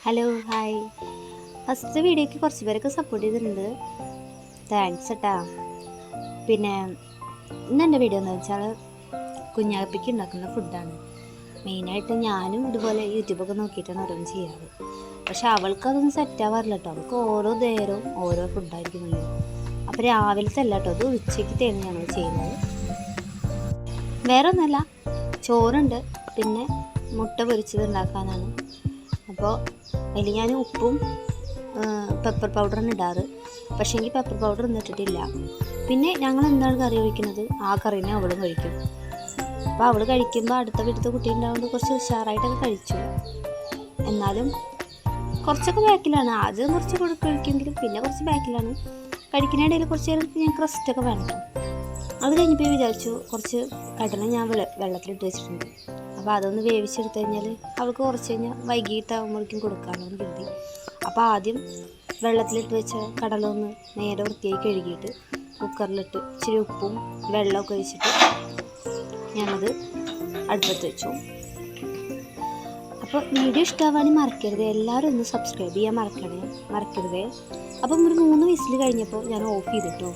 Hello hi. First വീഡിയോയ്ക്ക് കുറച്ച് പേരൊക്കെ സപ്പോർട്ട് ചെയ്തിട്ടുണ്ട്, താങ്ക്സ് കേട്ടാ. പിന്നെ ഇന്ന് എൻ്റെ വീഡിയോ എന്ന് വെച്ചാൽ കുഞ്ഞാപ്പിക്ക് ഉണ്ടാക്കുന്ന ഫുഡാണ്. മെയിനായിട്ട് ഞാനും ഇതുപോലെ യൂട്യൂബൊക്കെ നോക്കിയിട്ടാണ് ഓരോന്ന് ചെയ്യാറ്. പക്ഷെ അവൾക്കതൊന്നും സെറ്റാവാറില്ല കേട്ടോ. അവൾക്ക് ഓരോ നേരവും ഓരോ ഫുഡായിരിക്കും വേണ്ടത്. അപ്പോൾ രാവിലത്തെ അല്ല കേട്ടോ, അത് ഉച്ചയ്ക്കത്തെയാണ് ഞങ്ങൾ ചെയ്യുന്നത്. വേറെ ഒന്നുമല്ല, ചോറുണ്ട്, പിന്നെ മുട്ട പൊരിച്ചത് ഉണ്ടാക്കാനാണ്. അപ്പോൾ അതിൽ ഞാൻ ഉപ്പും പെപ്പർ പൗഡറാണ് ഇടാറ്. പക്ഷേ എനിക്ക് പെപ്പർ പൗഡർ ഒന്നും ഇട്ടിട്ടില്ല. പിന്നെ ഞങ്ങൾ എന്താണ് കറി കഴിക്കുന്നത്, ആ കറീനെ അവളും കഴിക്കും. അപ്പോൾ അവൾ കഴിക്കുമ്പോൾ അടുത്ത വീട്ടിലത്തെ കുട്ടി ഉണ്ടാകുമ്പോൾ കുറച്ച് ഉഷാറായിട്ടൊക്കെ കഴിച്ചു. എന്നാലും കുറച്ചൊക്കെ ബാക്കിലാണ്. ആദ്യം കുറച്ച് കഴിക്കുമെങ്കിലും പിന്നെ കുറച്ച് ബാക്കിലാണ്. കഴിക്കുന്നതിനിടയിൽ കുറച്ച് നേരം ഞങ്ങൾക്ക് റെസ്റ്റൊക്കെ വേണം. അത് കഴിഞ്ഞപ്പോൾ വിചാരിച്ചു കുറച്ച് കടല ഞാൻ വെള്ളത്തിലിട്ട് വെച്ചിട്ടുണ്ട്. അപ്പോൾ അതൊന്ന് വേവിച്ചെടുത്ത് കഴിഞ്ഞാൽ അവൾക്ക് കുറച്ച് കഴിഞ്ഞാൽ വൈകിട്ടാകുമ്പോഴേക്കും കൊടുക്കാമല്ലോ എന്ന് കരുതി. അപ്പോൾ ആദ്യം വെള്ളത്തിലിട്ട് വെച്ച കടല ഒന്ന് നേരെ വൃത്തിയായി കഴുകിയിട്ട് കുക്കറിലിട്ട് ഇച്ചിരി ഉപ്പും വെള്ളമൊക്കെ ഒഴിച്ചിട്ട് ഞാനത് അടുപ്പത്ത് വെച്ചു. അപ്പോൾ വീഡിയോ ഇഷ്ടമാവാണെങ്കിൽ മറക്കരുത്, എല്ലാവരും ഒന്ന് സബ്സ്ക്രൈബ് ചെയ്യാൻ മറക്കരുതേ. അപ്പം ഒരു 3 വിസിൽ കഴിഞ്ഞപ്പോൾ ഞാൻ ഓഫ് ചെയ്തിട്ടോ.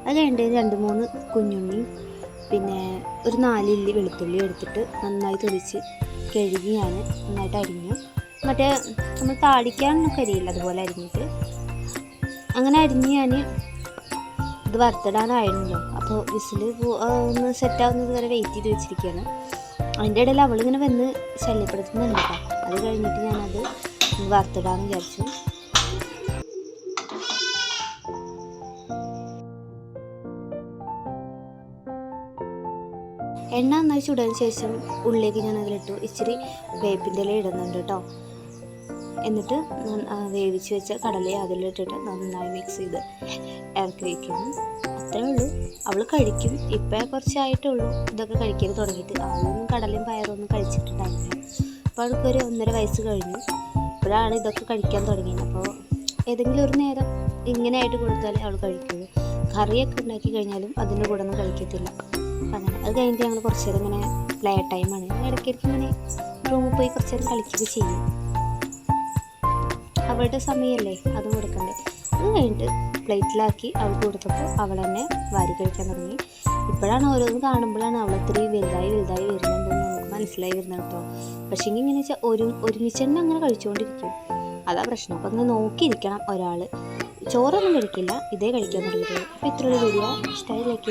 അത് കഴിഞ്ഞിട്ട് 2-3 കുഞ്ഞുണ്ണി പിന്നെ ഒരു 4 ഇല്ലി വെളുത്തുള്ളി എടുത്തിട്ട് നന്നായി തൊലിച്ച് കഴുകി ഞാൻ നന്നായിട്ട് അരിഞ്ഞു. മറ്റേ നമ്മൾ താളിക്കാനൊക്കെ അരിയില്ല, അതുപോലെ അരിഞ്ഞിട്ട് അങ്ങനെ അരിഞ്ഞ് ഞാൻ ഇത് വറുത്തിടാനായിരുന്നല്ലോ. അപ്പോൾ വിസിൽ ഒന്ന് സെറ്റാവുന്നത് വരെ വെയിറ്റ് ചെയ്ത് വെച്ചിരിക്കുകയാണ്. അതിൻ്റെ ഇടയിൽ അവളിങ്ങനെ വന്ന് ശല്യപ്പെടുത്തുന്നുണ്ട് കേട്ടോ. അത് കഴിഞ്ഞിട്ട് ഞാനത് വറുത്തിടാമെന്ന് വിചാരിച്ചു. എണ്ണ നന്നായി ചൂടാൻ ശേഷം ഉള്ളിലേക്ക് ഞാൻ അതിലിട്ടു. ഇച്ചിരി വേപ്പിൻ്റെ ഇല ഇടുന്നുണ്ട് കേട്ടോ. എന്നിട്ട് വേവിച്ച് വെച്ച കടലയെ അതിലിട്ടിട്ട് നന്നായി മിക്സ് ചെയ്ത് ഇറക്കി വയ്ക്കുന്നു. അത്രേ ഉള്ളൂ. അവൾ കഴിക്കും. ഇപ്പം കുറച്ചായിട്ടുള്ളൂ ഇതൊക്കെ കഴിക്കാൻ തുടങ്ങിയിട്ട്. അവളൊന്നും കടലയും പയറൊന്നും കഴിച്ചിട്ടുണ്ടായിരുന്നില്ല. അപ്പോൾ അവൾക്കൊരു 1.5 വയസ്സ് കഴിഞ്ഞു. ഇപ്പോഴാണ് ഇതൊക്കെ കഴിക്കാൻ തുടങ്ങിയത്. അപ്പോൾ ഏതെങ്കിലും ഒരു നേരം ഇങ്ങനെയായിട്ട് കൊടുത്താലേ അവൾ കഴിക്കുള്ളൂ. കറിയൊക്കെ ഉണ്ടാക്കി കഴിഞ്ഞാലും അതിൻ്റെ കൂടെ ഒന്നും കഴിക്കത്തില്ല. അങ്ങനെ അത് കഴിഞ്ഞിട്ട് ഞങ്ങൾ കുറച്ച് നേരം ഇങ്ങനെ പ്ലേ ടൈമാണ്. ഇടയ്ക്കിടയ്ക്ക് ഇങ്ങനെ റൂമിൽ പോയി കുറച്ച് നേരം കളിക്കുകയൊക്കെ ചെയ്യും. അവളുടെ സമയമല്ലേ, അതും കൊടുക്കണ്ടേ. അത് കഴിഞ്ഞിട്ട് പ്ലേറ്റിലാക്കി അവൾക്ക് കൊടുത്തപ്പോൾ അവൾ തന്നെ വാരി കഴിക്കാൻ തുടങ്ങി. ഇപ്പോഴാണ് ഓരോന്ന് കാണുമ്പോഴാണ് അവൾ ഇത്രയും വലുതായി വരുന്നുണ്ടെന്ന് നമുക്ക് മനസ്സിലായി വരുന്നത് കേട്ടോ. പക്ഷേ ഇങ്ങനെ വെച്ചാൽ ഒരുമിച്ച് തന്നെ അങ്ങനെ കഴിച്ചുകൊണ്ടിരിക്കും. അതാ പ്രശ്നം. അപ്പോൾ ഒന്ന് നോക്കിയിരിക്കണം ഒരാൾ. ചോറൊന്നും കഴിക്കില്ല, ഇതേ കഴിക്കാൻ തുടങ്ങിയിട്ടുള്ളൂ. അപ്പോൾ ഇത്രയൊരു വീഡിയോ ഇഷ്ടമായി ലൈക്ക്